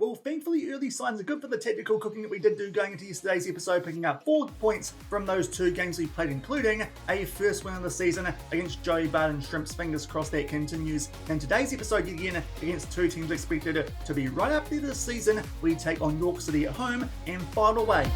Well, thankfully, early signs are good for the tactical cooking that we did do going into yesterday's episode, picking up 4 points from those 2 games we played, including a first win of the season against Joey Barton Shrimps. Fingers crossed that continues in today's episode yet again against 2 teams expected to be right up there this season. We take on York City at home and Fylde away.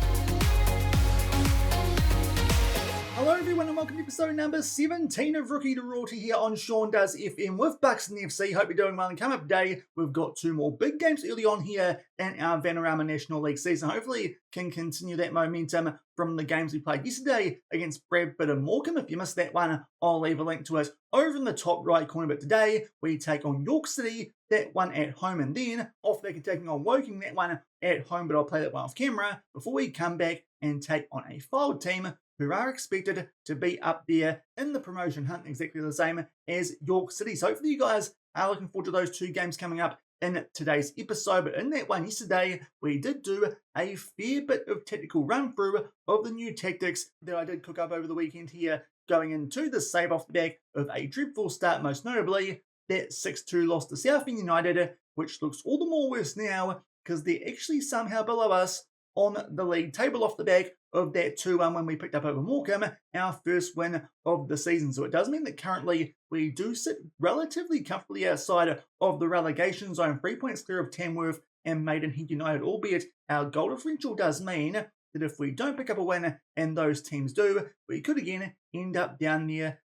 Hello everyone and welcome to episode number 17 of Rookie to Royalty here on Shaun Does FM with Buxton FC. Hope you're doing well, and coming up today we've got 2 more big games early on here in our Vanarama National League season. Hopefully can continue that momentum from the games we played yesterday against Bradford and Morecambe. If you missed that one, I'll leave a link to it over in the top right corner. But today we take on York City, that one at home, and then off back and taking on Woking, that one at home, but I'll play that one off camera before we come back and take on a Fylde team who are expected to be up there in the promotion hunt exactly the same as York City. So hopefully you guys are looking forward to those 2 games coming up in today's episode. But in that one yesterday, we did do a fair bit of tactical run through of the new tactics that I did cook up over the weekend here, going into the save off the back of a dreadful start, most notably that 6-2 loss to Southend United, which looks all the more worse now because they're actually somehow below us on the league table off the back of that 2-1 when we picked up over Morecambe, our first win of the season. So it does mean that currently we do sit relatively comfortably outside of the relegation zone, 3 points clear of Tamworth and Maidenhead United, albeit our goal differential does mean that if we don't pick up a win and those teams do, we could again end up down near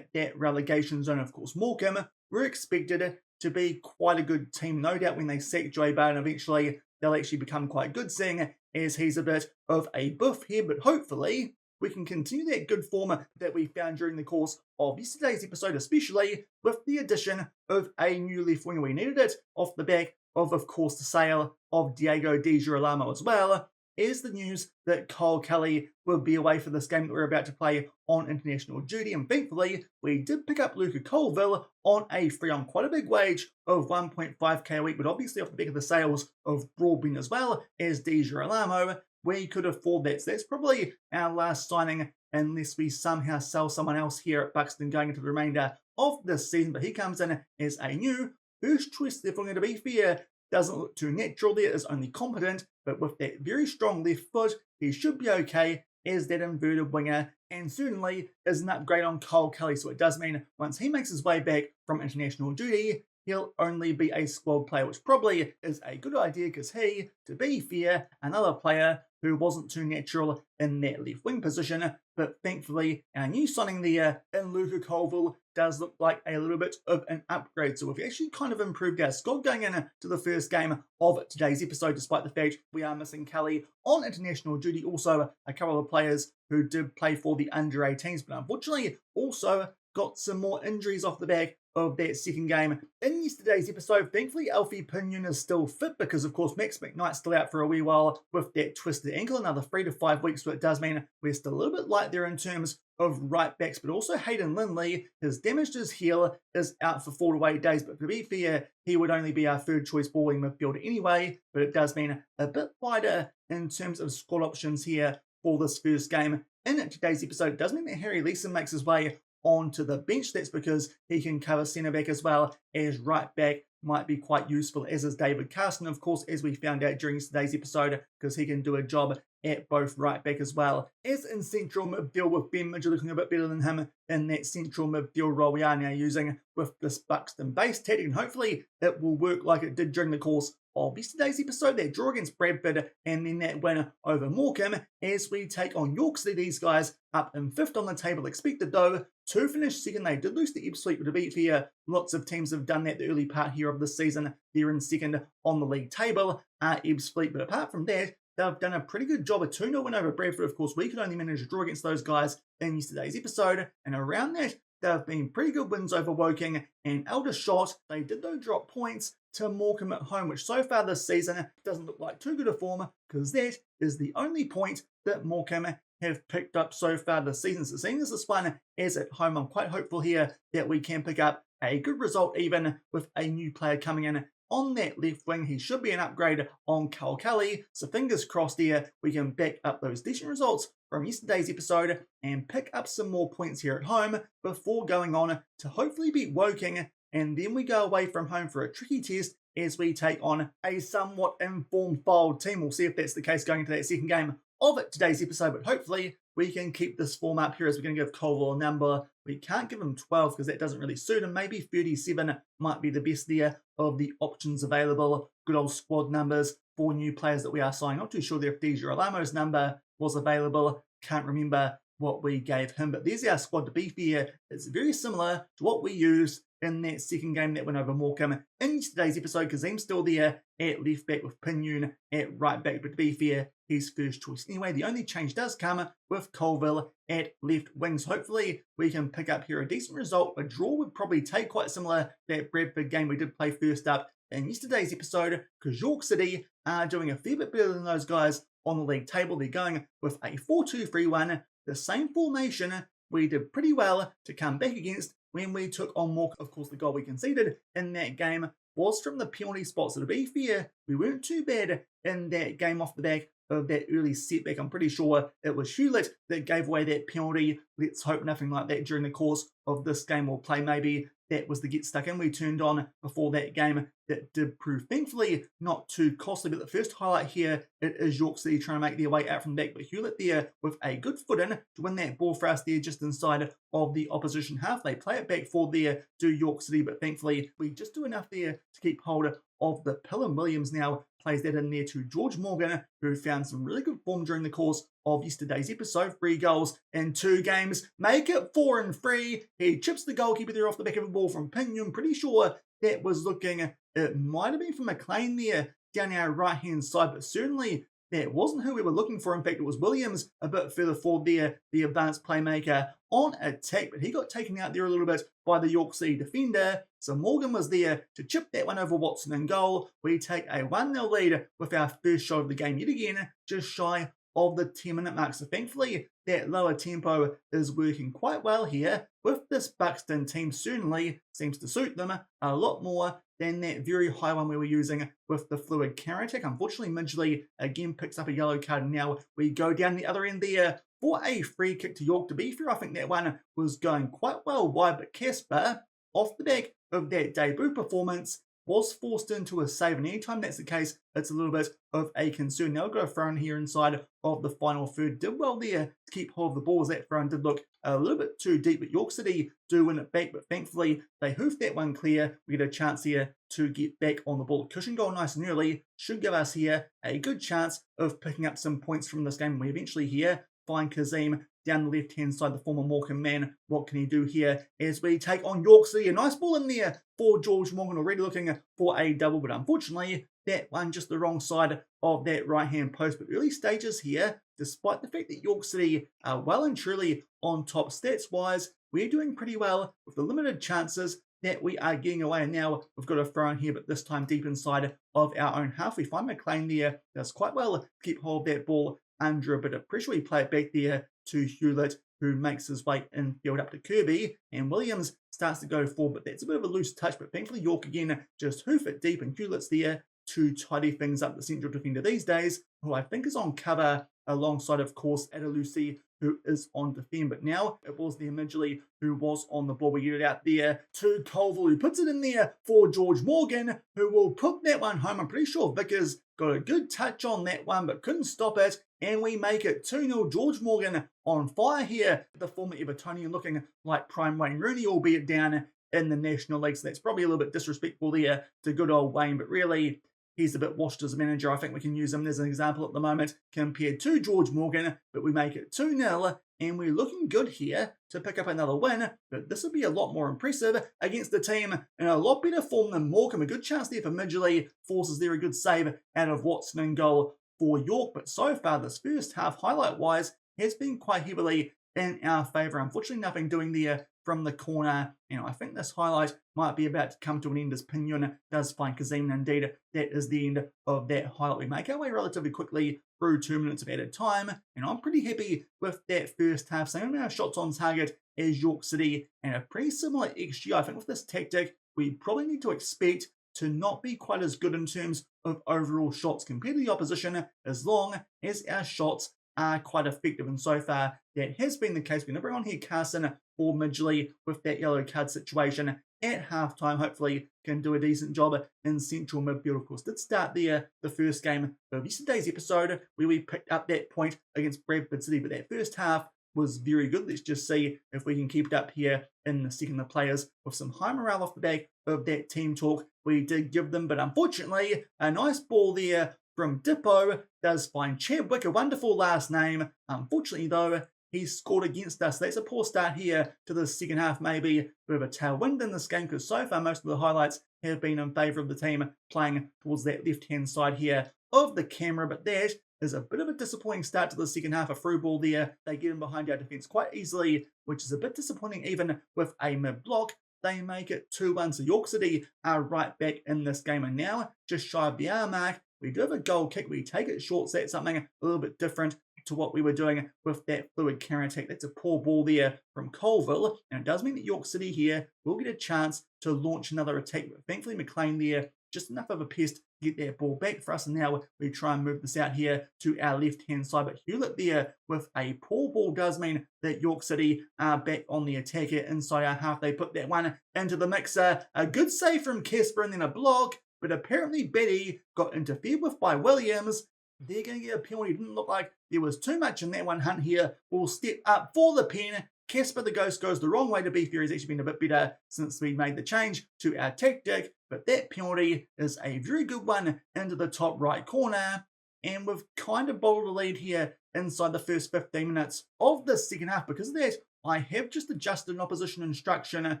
that relegation zone. Of course, Morecambe were expected to be quite a good team, no doubt when they sack Joey Barton eventually they'll actually become quite good, seeing as he's a bit of a buff here, but hopefully we can continue that good form that we found during the course of yesterday's episode, especially with the addition of a new left winger. We needed it off the back of course, the sale of Diego Di Girolamo, as well as the news that Kyle Kelly will be away for this game that we're about to play on international duty. And thankfully, we did pick up Luca Colville on a free on quite a big wage of 1.5k a week, but obviously off the back of the sales of Broadbent as well as Di Girolamo, we could afford that. So that's probably our last signing unless we somehow sell someone else here at Buxton going into the remainder of this season. But he comes in as a new first choice, therefore going to be fair. Doesn't look too natural there, is only competent, but with that very strong left foot, he should be okay as that inverted winger, and certainly is an upgrade on Kyle Kelly. So it does mean once he makes his way back from international duty, he'll only be a squad player, which probably is a good idea because he, to be fair, another player who wasn't too natural in that left wing position. But thankfully, our new signing there in Luca Colville does look like a little bit of an upgrade. So we've actually kind of improved our squad going into the first game of today's episode, despite the fact we are missing Kelly on international duty. Also, a couple of players who did play for the under-18s, but unfortunately also got some more injuries off the back of that second game in yesterday's episode. Thankfully, Alfie Pinion is still fit because, of course, Max McKnight's still out for a wee while with that twisted ankle, another 3 to 5 weeks, so it does mean we're still a little bit light there in terms of right backs. But also Hayden Lindley has damaged his heel, is out for 4 to 8 days, but to be fair, he would only be our third choice balling midfielder anyway, but it does mean a bit wider in terms of squad options here for this first game. In today's episode, it does mean that Harry Leeson makes his way onto the bench. That's because he can cover centre back as well as right back, might be quite useful, as is David Carson, of course, as we found out during today's episode, because he can do a job at both right back as well as in central midfield, with Ben Midger looking a bit better than him in that central midfield role we are now using with this Buxton base tactic, and hopefully it will work like it did during the course of yesterday's episode, that draw against Bradford and then that win over Morecambe, as we take on York City. These guys up in 5th on the table, expected though to finish second. They did lose to Ipswich, but to be fair, lots of teams have done that the early part here of the season. They're in second on the league table, Ipswich, but apart from that, they've done a pretty good job. A 2-0 win over Bradford. Of course, we could only manage to draw against those guys in yesterday's episode, and around that, there have been pretty good wins over Woking and Aldershot. They did though drop points to Morecambe at home, which so far this season doesn't look like too good a form, because that is the only point that Morecambe have picked up so far this season. So seeing as this one is at home, I'm quite hopeful here that we can pick up a good result, even with a new player coming in on that left wing. He should be an upgrade on Kyle Kelly, so fingers crossed here we can back up those decent results from yesterday's episode and pick up some more points here at home before going on to hopefully beat Woking, and then we go away from home for a tricky test as we take on a somewhat informed Fylde team. We'll see if that's the case going into that second game of today's episode, but hopefully we can keep this form up here as we're going to give Colville a number. We can't give him 12 because that doesn't really suit him. Maybe 37 might be the best there of the options available. Good old squad numbers for new players that we are signing. Not too sure there if DJ Alamo's number was available. Can't remember what we gave him, but there's our squad. To be fair, it's very similar to what we used in that second game that went over Morecambe. In today's episode, Kazim's still there at left back with Pinion at right back, but to be fair, his first choice anyway. The only change does come with Colville at left wings. Hopefully we can pick up here a decent result. A draw would probably take quite similar to that Bradford game we did play first up in yesterday's episode, because York City are doing a fair bit better than those guys on the league table. They're going with a 4-2-3-1, the same formation we did pretty well to come back against when we took on Morecambe. Of course, the goal we conceded in that game was from the penalty spot. So to be fair, we weren't too bad in that game off the back of that early setback. I'm pretty sure it was Hewlett that gave away that penalty. Let's hope nothing like that during the course of this game will play. Maybe that was the get stuck in we turned on before that game. That did prove, thankfully, not too costly. But the first highlight here, it is York City trying to make their way out from the back. But Hewlett there with a good foot in to win that ball for us there just inside of the opposition half. They play it back forward there to York City, but thankfully we just do enough there to keep hold of the pill. And Williams now plays that in there to George Morgan, who found some really good form during the course of yesterday's episode. 3 goals in 2 games, make it 4 and 3. He chips the goalkeeper there off the back of a ball from Pinion. Pretty sure that was looking, it might have been from McLean there down our right hand side, but certainly that wasn't who we were looking for. In fact, it was Williams a bit further forward there, the advanced playmaker on attack, but he got taken out there a little bit by the York City defender. So Morgan was there to chip that one over Watson in goal. We take a 1-0 lead with our first shot of the game yet again, just shy of the 10-minute mark. So thankfully, that lower tempo is working quite well here with this Buxton team. Certainly seems to suit them a lot more than that very high one we were using with the fluid counter-attack. Unfortunately, Midgley again picks up a yellow card, and now we go down the other end there for a free kick to York. To be fair, I think that one was going quite well wide, but Casper, off the back of that debut performance, was forced into a save, and anytime that's the case, it's a little bit of a concern. Now we've got a throw in here inside of the final third. Did well there to keep hold of the ball, as that throw in did look a little bit too deep, but York City do win it back, but thankfully they hoof that one clear. We get a chance here to get back on the ball. Cushion goal nice and early should give us here a good chance of picking up some points from this game. We eventually here find Kazim down the left-hand side, the former Morecambe man. What can he do here as we take on York City? A nice ball in there for George Morgan, already looking for a double, but unfortunately, that one just the wrong side of that right-hand post. But early stages here, despite the fact that York City are well and truly on top stats-wise, we're doing pretty well with the limited chances that we are getting away. And now we've got a throw in here, but this time deep inside of our own half. We find McLean there, does quite well to keep hold of that ball under a bit of pressure. We play it back there to Hewlett, who makes his way infield up to Kirby, and Williams starts to go forward, but that's a bit of a loose touch. But thankfully York again just hoof it deep, and Hewlett's there to tidy things up. The central defender these days, who I think is on cover alongside, of course, Adelusi, who is on defend. But now it was the Midgley who was on the ball. We get it out there to Colville, who puts it in there for George Morgan, who will put that one home. I'm pretty sure Vickers got a good touch on that one, but couldn't stop it. And we make it 2-0. George Morgan on fire here. The former Evertonian looking like prime Wayne Rooney, albeit down in the National League. So that's probably a little bit disrespectful there to good old Wayne, but really, he's a bit washed as a manager. I think we can use him as an example at the moment compared to George Morgan, but we make it 2-0, and we're looking good here to pick up another win, but this would be a lot more impressive against the team in a lot better form than Morecambe. A good chance there for Midgley, forces there a good save out of Watson in goal for York, but so far this first half, highlight-wise, has been quite heavily in our favour. Unfortunately, nothing doing there from the corner. I think this highlight might be about to come to an end as Pinion does find Kazim, and indeed that is the end of that highlight. We make our way relatively quickly through 2 minutes of added time, and I'm pretty happy with that first half. Same amount of shots on target as York City, and a pretty similar XG. I think with this tactic, we probably need to expect to not be quite as good in terms of overall shots compared to the opposition, as long as our shots are quite effective, and so far that has been the case. We're going to bring on here Carson or Midgley with that yellow card situation at halftime. Hopefully can do a decent job in central midfield. Of course, did start the first game of yesterday's episode where we picked up that point against Bradford City, but that first half was very good. Let's just see if we can keep it up here in the second. The players with some high morale off the back of that team talk we did give them, but unfortunately a nice ball there from Dippo does find Chadwick, a wonderful last name. Unfortunately though, he's scored against us. That's a poor start here to the second half. Maybe a bit of a tailwind in this game, because so far most of the highlights have been in favour of the team playing towards that left-hand side here of the camera, but that is a bit of a disappointing start to the second half. A through ball there. They get in behind our defence quite easily, which is a bit disappointing even with a mid-block. They make it 2-1, so York City are right back in this game, and now just shy of the hour mark. We do have a goal kick. We take it short, so that's something a little bit different to what we were doing with that fluid counter attack. That's a poor ball there from Colville, and it does mean that York City here will get a chance to launch another attack. But thankfully, McLean there, just enough of a pest to get that ball back for us, and now we try and move this out here to our left-hand side. But Hewlett there with a poor ball does mean that York City are back on the attack here inside our half. They put that one into the mixer. A good save from Casper and then a block, but apparently Betty got interfered with by Williams. They're going to get a penalty. It didn't look like there was too much in that one. Hunt here will step up for the pen. Casper the Ghost goes the wrong way. To be fair, he's actually been a bit better since we made the change to our tactic, but that penalty is a very good one into the top right corner, and we've kind of bottled the lead here inside the first 15 minutes of the second half. Because of that, I have just adjusted an opposition instruction.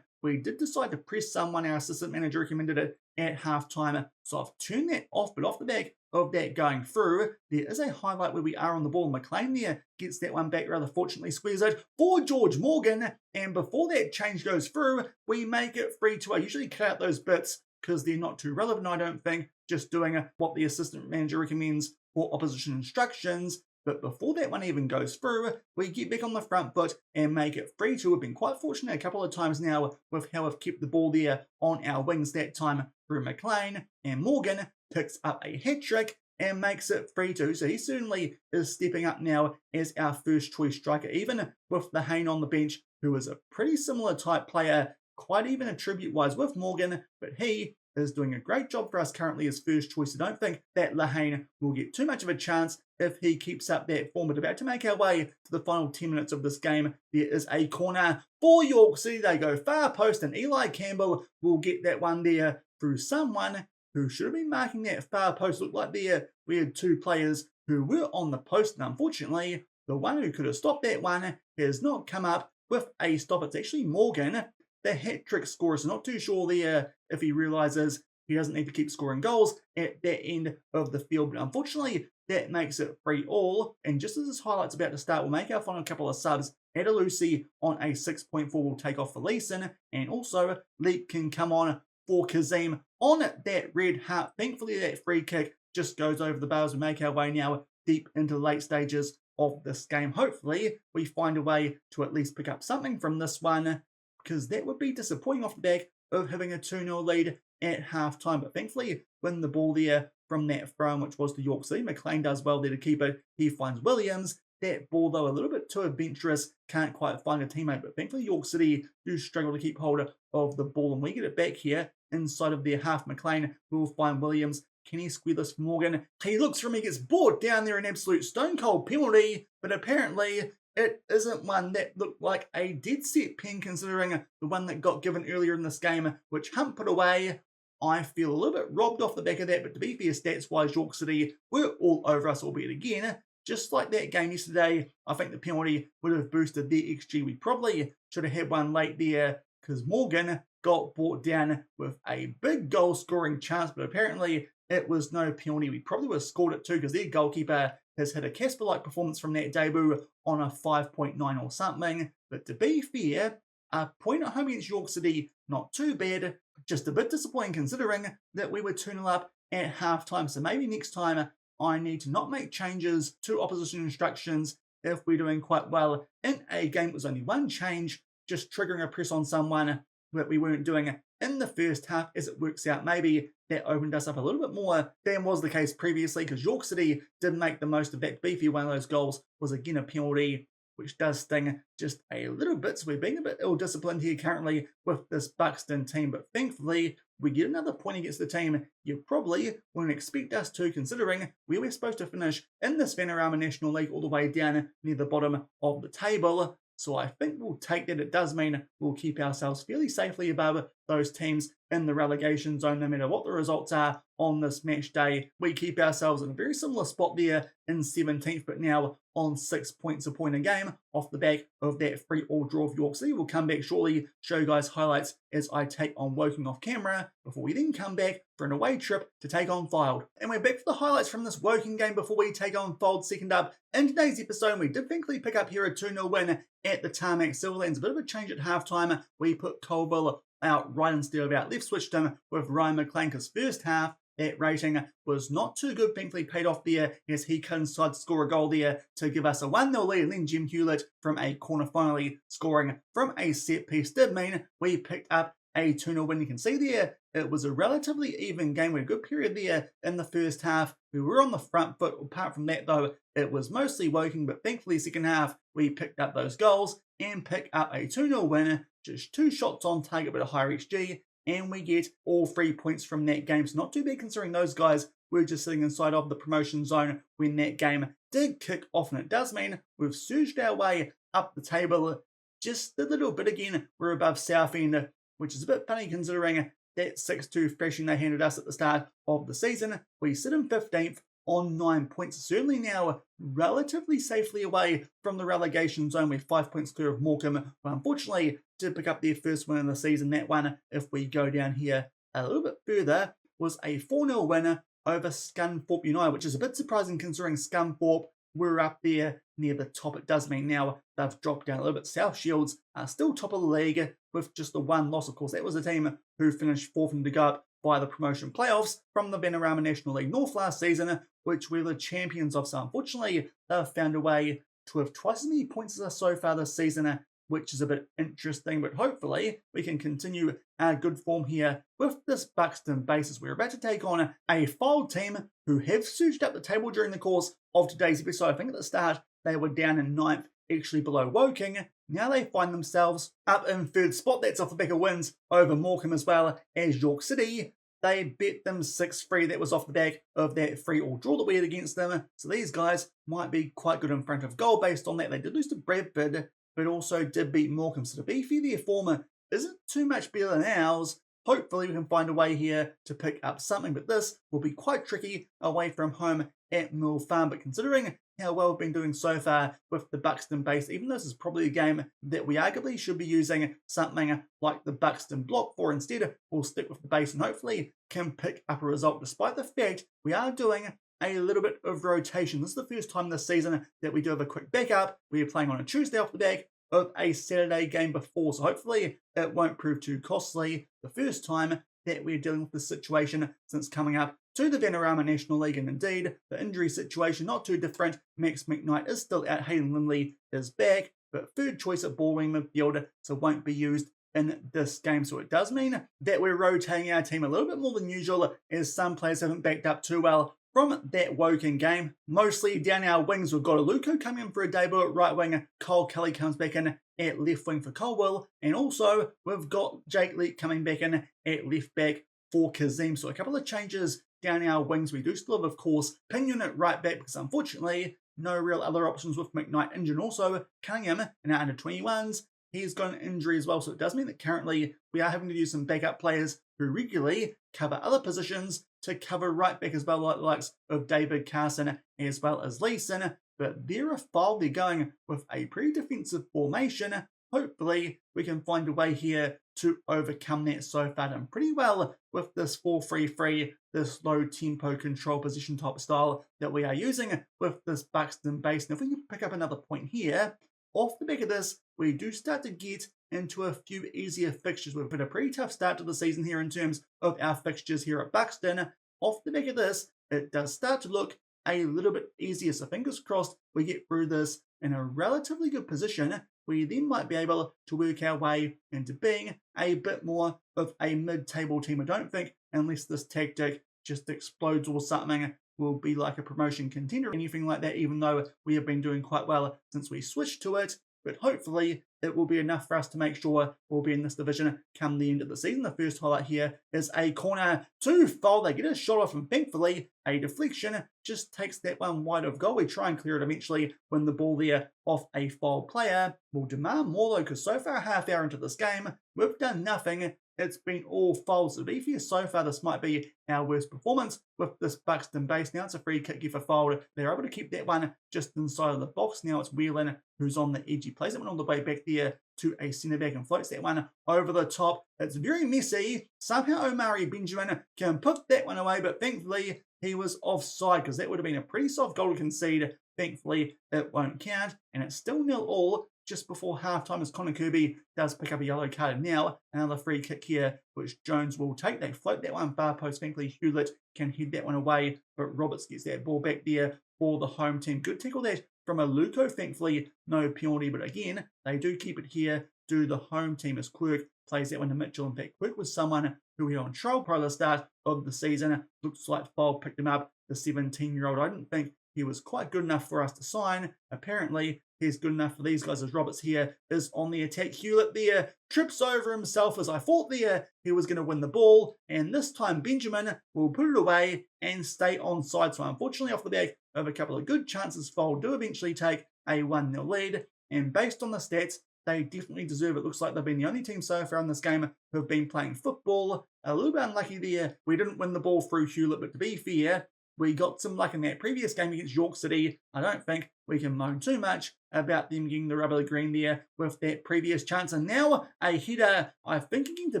We did decide to press someone. Our assistant manager recommended it at halftime, so I've turned that off. But off the back of that going through, there is a highlight where we are on the ball. McLean there gets that one back, rather fortunately squares it for George Morgan, and before that change goes through, we make it 3-2. I usually cut out those bits because they're not too relevant, I don't think, just doing what the assistant manager recommends for opposition instructions. But before that one even goes through, we get back on the front foot and make it 3-2. We've been quite fortunate a couple of times now with how we've kept the ball there on our wings, that time through McLean, and Morgan picks up a hat-trick and makes it 3-2. So he certainly is stepping up now as our first choice striker, even with Lahane on the bench, who is a pretty similar type player, quite even attribute-wise with Morgan, but he is doing a great job for us currently as first choice. I don't think that Lahane will get too much of a chance if he keeps up that form. But about to make our way to the final 10 minutes of this game, there is a corner for York City. They go far post, and Eli Campbell will get that one there through someone who should have been marking that far post. Looked like there we had two players who were on the post, and unfortunately, the one who could have stopped that one has not come up with a stop. It's actually Morgan, the hat-trick scorer. So not too sure there if he realises he doesn't need to keep scoring goals at that end of the field. But unfortunately, that makes it 3-all. And just as this highlight's about to start, we'll make our final couple of subs. Adalusi on a 6.4 will take off for Leeson. And also, Leap can come on for Kazim on that red heart. Thankfully, that free kick just goes over the bars. We make our way now deep into the late stages of this game. Hopefully, we find a way to at least pick up something from this one, because that would be disappointing off the back of having a 2-0 lead at half-time. But thankfully, win the ball there from that throw, which was to York City. McLean does well there to keep it. He finds Williams. That ball, though, a little bit too adventurous. Can't quite find a teammate. But thankfully, York City do struggle to keep hold of the ball. And we get it back here inside of their half. McLean will find Williams. Can he squeeze this for Morgan? He looks for him. He gets brought down there, an absolute stone-cold penalty. But apparently, it isn't one that looked like a dead set pen, considering the one that got given earlier in this game, which Hunt put away. I feel a little bit robbed off the back of that, but to be fair, stats-wise, York City were all over us, albeit again, just like that game yesterday. I think the penalty would have boosted their XG. We probably should have had one late there, because Morgan got brought down with a big goal-scoring chance, but apparently it was no penalty. We probably would have scored it too, because their goalkeeper has had a Casper-like performance from that debut on a 5.9 or something. But to be fair, a point at home against York City, not too bad, just a bit disappointing considering that we were 2-0 up at half-time. So maybe next time I need to not make changes to opposition instructions if we're doing quite well in a game. It was only one change, just triggering a press on someone that we weren't doing in the first half. As it works out, maybe that opened us up a little bit more than was the case previously, because York City did make the most of that beefy. One of those goals was again a penalty, which does sting just a little bit. So we're being a bit ill-disciplined here currently with this Buxton team, but thankfully we get another point against the team you probably wouldn't expect us to, considering we were supposed to finish in this Vanarama National League all the way down near the bottom of the table. So I think we'll take that. It does mean we'll keep ourselves fairly safely above those teams in the relegation zone, no matter what the results are on this match day. We keep ourselves in a very similar spot there in 17th, but now on 6 points a point a game off the back of that 3-all draw of York City. We'll come back shortly, show you guys highlights as I take on Woking off camera, before we then come back for an away trip to take on Fylde. And we're back for the highlights from this Woking game before we take on Fylde second up. In today's episode, we did thankfully pick up here a 2-0 win at the Tarmac Silverlands. A bit of a change at halftime. We put Colville out right instead of out left, switched him with Ryan McLean, because first half that rating was not too good. Thankfully paid off there as he cut inside to score a goal there to give us a 1-0 lead, and then Jim Hewlett from a corner finally scoring from a set piece did mean we picked up a 2-0 win. You can see there it was a relatively even game. We had a good period there in the first half. We were on the front foot. Apart from that though, it was mostly Woking, but thankfully second half we picked up those goals and pick up a 2-0 win. Just 2 shots on target but a higher XG, and we get all 3 points from that game. So not too bad considering those guys were just sitting inside of the promotion zone when that game did kick off, and it does mean we've surged our way up the table just a little bit again. We're above Southend, which is a bit funny considering that 6-2 thrashing they handed us at the start of the season. We sit in 15th on 9 points, certainly now relatively safely away from the relegation zone. We're 5 points clear of Morecambe, but unfortunately did pick up their first win in the season. That one, if we go down here a little bit further, was a 4-0 winner over Scunthorpe United, which is a bit surprising considering Scunthorpe were up there near the top. It does mean now they've dropped down a little bit. South Shields are still top of the league with just the 1 loss. Of course, that was a team who finished 4th and to go up by the promotion playoffs from the Vanarama National League North last season, which we were the champions of. So unfortunately, they've found a way to have twice as many points as us so far this season, which is a bit interesting, but hopefully we can continue our good form here with this Buxton basis. We're about to take on a Fylde team who have surged up the table during the course of today's episode. I think at the start they were down in 9th, actually below Woking. Now they find themselves up in 3rd spot. That's off the back of wins over Morecambe as well as York City. They bet them 6-3. That was off the back of that 3-all draw that we had against them. So these guys might be quite good in front of goal based on that. They did lose to Bradford, but also did beat Morecambe. So to be fair, their form isn't too much better than ours. Hopefully we can find a way here to pick up something, but this will be quite tricky away from home at Mill Farm. But considering how well we've been doing so far with the Buxton base, even though this is probably a game that we arguably should be using something like the Buxton block for, instead we'll stick with the base and hopefully can pick up a result, despite the fact we are doing a little bit of rotation. This is the first time this season that we do have a quick backup. We are playing on a Tuesday off the back of a Saturday game before, so hopefully it won't prove too costly. The first time that we're dealing with this situation since coming up to the Vanarama National League, and indeed the injury situation not too different. Max McKnight is still out, Hayden Lindley is back, but third choice at ballwing midfield, so won't be used in this game. So it does mean that we're rotating our team a little bit more than usual, as some players haven't backed up too well from that Woking game. Mostly down our wings, we've got Aluko coming in for a debut at right wing, Cole Kelly comes back in at left wing for Colwell, and also we've got Jake Leake coming back in at left back for Kazim. So a couple of changes down our wings. We do still have, of course, Pinion at right back, because unfortunately no real other options with McKnight injured. Also, Cunningham in our under-21s, he's got an injury as well. So it does mean that currently we are having to use some backup players who regularly cover other positions to cover right back as well, like the likes of David Carson as well as Leeson. But they're a Fylde. They're going with a pretty defensive formation. Hopefully we can find a way here to overcome that. So far done pretty well with this 4-3-3, this low tempo control position type style that we are using with this Buxton base. And if we can pick up another point here, off the back of this, we do start to get into a few easier fixtures. We've had a pretty tough start to the season here in terms of our fixtures here at Buxton. Off the back of this, it does start to look a little bit easier. So fingers crossed we get through this in a relatively good position we then might be able to work our way into being a bit more of a mid-table team. I don't think, unless this tactic just explodes or something, will be like a promotion contender or anything like that, even though we have been doing quite well since we switched to it. But hopefully it will be enough for us to make sure we'll be in this division come the end of the season. The first highlight here is a corner to Fylde. They get a shot off, and thankfully a deflection just takes that one wide of goal. We try and clear it eventually when the ball there off a Fylde player. We'll demand more though, because so far, half hour into this game, we've done nothing. It's been all Fylde. To be fair, so far this might be our worst performance with this Buxton base. Now it's a free kick here for Fylde. They're able to keep that one just inside of the box. Now it's Whelan who's on the edge. He plays it one all the way back there to a centre back and floats that one over the top. It's very messy. Somehow Omari Benjamin can put that one away, but thankfully he was offside, because that would have been a pretty soft goal to concede. Thankfully it won't count, and it's still 0-0 just before halftime as Connor Kirby does pick up a yellow card. Now another free kick here, which Jones will take. They float that one far post. Thankfully Hewlett can head that one away, but Roberts gets that ball back there for the home team. Good tackle that from Aluko. Thankfully no penalty, but again they do keep it here. Do the home team as Quirk plays that one to Mitchell. In fact, Quirk was someone who we had on trial prior to the start of the season. Looks like Fylde picked him up, the 17-year-old. I didn't think he was quite good enough for us to sign. Apparently he's good enough for these guys, as Roberts here is on the attack. Hewlett there trips over himself, as I thought there he was going to win the ball, and this time Benjamin will put it away and stay onside. So unfortunately, off the back of a couple of good chances, Fylde do eventually take a 1-0 lead, and based on the stats, they definitely deserve it. Looks like they've been the only team so far in this game who have been playing football. A little bit unlucky there. We didn't win the ball through Hewlett, but to be fair, we got some luck in that previous game against York City. I don't think we can moan too much about them getting the rubber green there with that previous chance. And now a header, I think, again to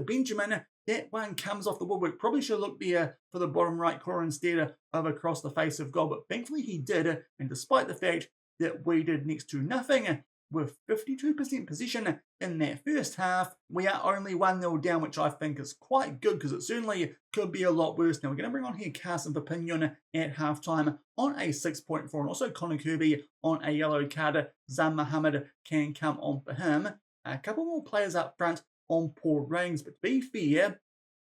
Benjamin. That one comes off the woodwork. Probably should look there for the bottom right corner instead of across the face of goal, but thankfully he did. And despite the fact that we did next to nothing, with 52% possession in that first half, we are only 1-0 down, which I think is quite good, because it certainly could be a lot worse. Now we're going to bring on here Carson Papignon at halftime on a 6.4, and also Connor Kirby on a yellow card. Zam Mohammed can come on for him. A couple more players up front on poor ratings, but to be fair,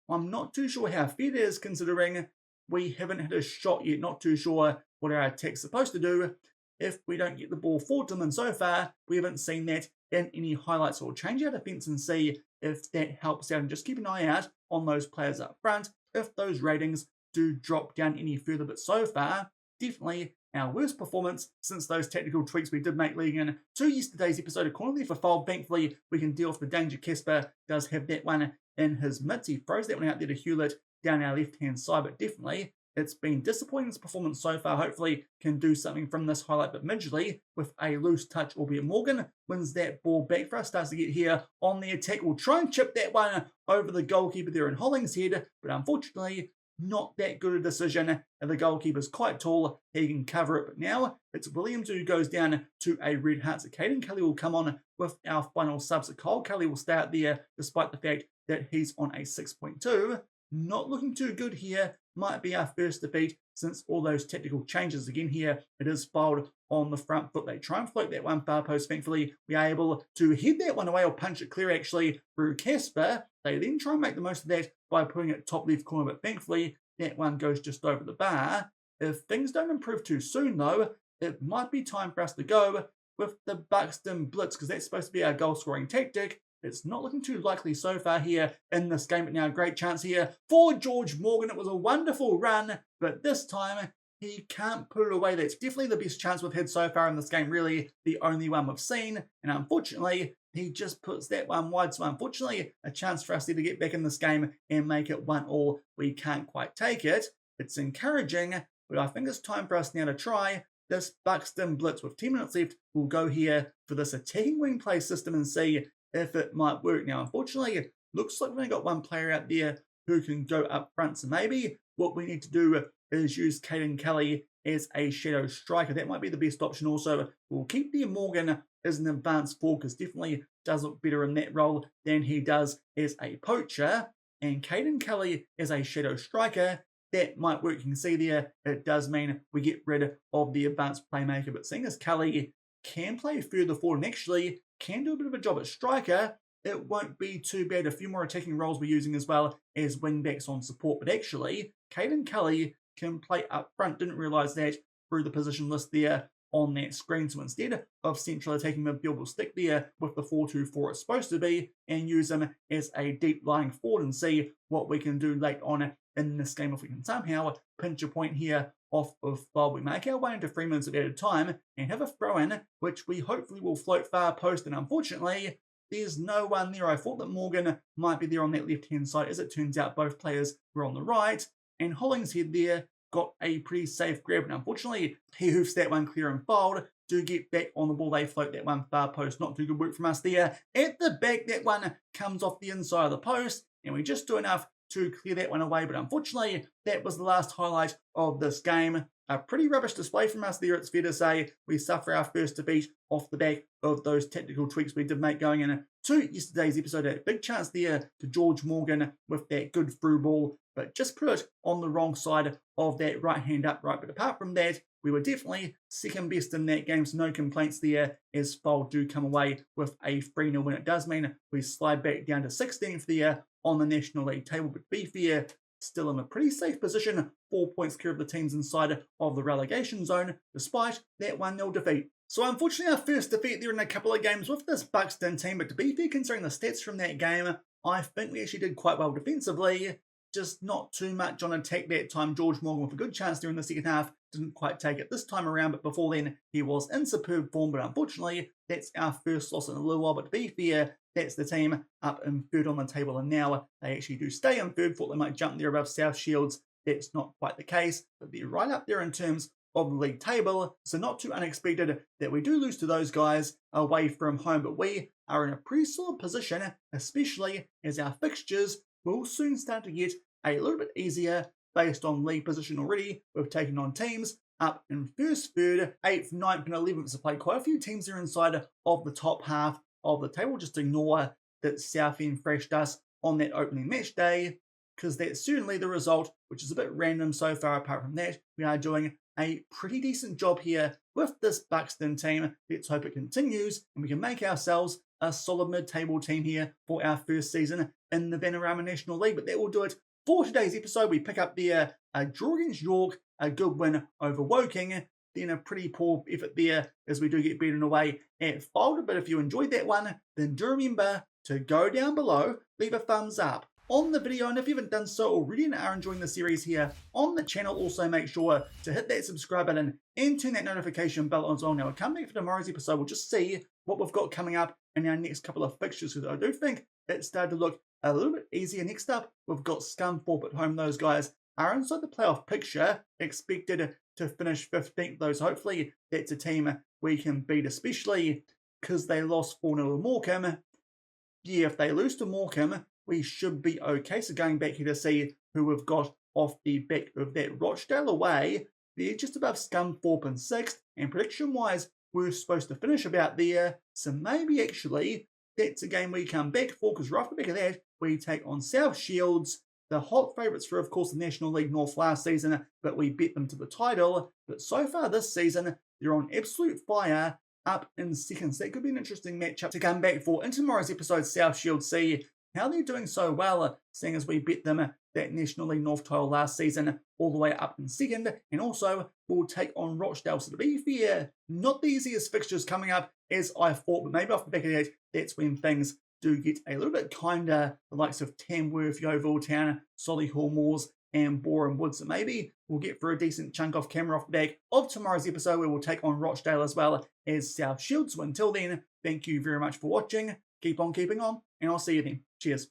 I'm not too sure how fair it is, considering we haven't hit a shot yet. Not too sure what our attack's supposed to do if we don't get the ball forward to them, and so far we haven't seen that in any highlights. We'll change our defence and see if that helps out, and just keep an eye out on those players up front if those ratings do drop down any further. But so far, definitely our worst performance since those technical tweaks we did make leading in to yesterday's episode of Corner there for Fylde. Thankfully we can deal with the danger. Casper does have that one in his midst. He throws that one out there to Hewlett down our left hand side, but definitely it's been disappointing, this performance so far. Hopefully can do something from this highlight, but Midgley with a loose touch, albeit Morgan wins that ball back for us, starts to get here on the attack. We'll try and chip that one over the goalkeeper there in Hollingshead, but unfortunately not that good a decision. And the goalkeeper's quite tall, he can cover it, but now it's Williams who goes down to a red heart. So Caden Kelly will come on with our final sub. So Cole Kelly will stay out there despite the fact that he's on a 6.2. Not looking too good here. Might be our first defeat since all those technical changes. Again here, it is Fylde on the front foot. They try and float that one far post. Thankfully, we are able to head that one away, or punch it clear actually through Casper. They then try and make the most of that by putting it top left corner, but thankfully that one goes just over the bar. If things don't improve too soon though, it might be time for us to go with the Buxton Blitz, because that's supposed to be our goal scoring tactic. It's not looking too likely so far here in this game, but now a great chance here for George Morgan. It was a wonderful run, but this time he can't put it away. That's definitely the best chance we've had so far in this game, really the only one we've seen, and unfortunately he just puts that one wide. So unfortunately a chance for us to get back in this game and make it 1-1. We can't quite take it. It's encouraging, but I think it's time for us now to try this Buxton Blitz. With 10 minutes left, we'll go here for this attacking wing play system and see if it might work. Now, unfortunately, it looks like we've only got one player out there who can go up front. So maybe what we need to do is use Caden Kelly as a shadow striker. That might be the best option also. We'll keep the Morgan as an advanced forward, because definitely does look better in that role than he does as a poacher. And Caden Kelly as a shadow striker, that might work. You can see there, it does mean we get rid of the advanced playmaker. But seeing as Kelly can play further forward, and actually can do a bit of a job at striker. It won't be too bad. A few more attacking roles we're using as well as wingbacks on support. But actually, Caden Cully can play up front. Didn't realise that through the position list there on that screen. So instead of central attacking midfield, we'll stick there with the 4-2-4 it's supposed to be and use him as a deep lying forward and see what we can do late on in this game if we can somehow pinch a point here off of Fylde. We make our way into 3 minutes at a time and have a throw in, which we hopefully will float far post. And unfortunately, there's no one there. I thought that Morgan might be there on that left-hand side. As it turns out, both players were on the right. And Hollingshead there got a pretty safe grab. And unfortunately, he hoofs that one clear and Fylde. Do get back on the ball. They float that one far post. Not too good work from us there. At the back, that one comes off the inside of the post. And we just do enough to clear that one away. But unfortunately, that was the last highlight of this game. A pretty rubbish display from us there, it's fair to say. We suffer our first defeat off the back of those tactical tweaks we did make going into yesterday's episode. A big chance there to George Morgan with that good through ball, but just put it on the wrong side of that right hand upright. But apart from that, we were definitely second best in that game, so no complaints there as Fylde do come away with a 3-0 win. It does mean we slide back down to 16th there on the National League table, but be fair, still in a pretty safe position, 4 points clear of the teams inside of the relegation zone, despite that 1-0 defeat. So unfortunately our first defeat there in a couple of games with this Buxton team, but to be fair, considering the stats from that game, I think we actually did quite well defensively, just not too much on attack that time. George Morgan with a good chance there in the second half, didn't quite take it this time around, but before then he was in superb form. But unfortunately, that's our first loss in a little while. But to be fair, that's the team up in third on the table, and now they actually do stay in third. Thought they might jump there above South Shields. That's not quite the case, but they're right up there in terms of the league table, so not too unexpected that we do lose to those guys away from home. But we are in a pretty solid position, especially as our fixtures will soon start to get a little bit easier based on league position already. We've taken on teams up in first, third, 8th, 9th, and 11th. So played quite a few teams there inside of the top half of the table. Just ignore that Southend thrashed us on that opening match day, because that's certainly the result, which is a bit random so far. Apart from that, we are doing a pretty decent job here with this Buxton team. Let's hope it continues and we can make ourselves a solid mid-table team here for our first season in the Vanarama National League. But that will do it for today's episode. We pick up there a draw against York, a good win over Woking, then a pretty poor effort there as we do get beaten away at Fylde. But if you enjoyed that one, then do remember to go down below, leave a thumbs up on the video, and if you haven't done so already and are enjoying the series here on the channel, also make sure to hit that subscribe button and turn that notification bell on as well. Now, come back for tomorrow's episode, we'll just see what we've got coming up in our next couple of fixtures, because I do think it's started to look a little bit easier. Next up, we've got Scunthorpe at home. Those guys are inside the playoff picture, expected to finish 15th, though, so hopefully that's a team we can beat, especially because they lost 4-0 to Morecambe. Yeah, if they lose to Morecambe, we should be okay. So going back here to see who we've got off the back of that. Rochdale away, they're just above Scunthorpe in 6th, and prediction-wise, we're supposed to finish about there. So maybe actually that's a game we come back for, because right off the back of that, we take on South Shields, the hot favourites for, of course, the National League North last season, but we beat them to the title. But so far this season, they're on absolute fire, up in second. So that could be an interesting matchup to come back for. In tomorrow's episode, South Shields see how they're doing so well, seeing as we beat them that National League North title last season all the way up in second. And also, we'll take on Rochdale. So to be fair, not the easiest fixtures coming up as I thought, but maybe off the back of that, that's when things do get a little bit kinder. The likes of Tamworth, Yeovil Town, Solihull Moors, and Boreham Wood. So maybe we'll get for a decent chunk off camera off the back of tomorrow's episode, where we'll take on Rochdale as well as South Shields. So until then, thank you very much for watching. Keep on keeping on, and I'll see you then. Cheers.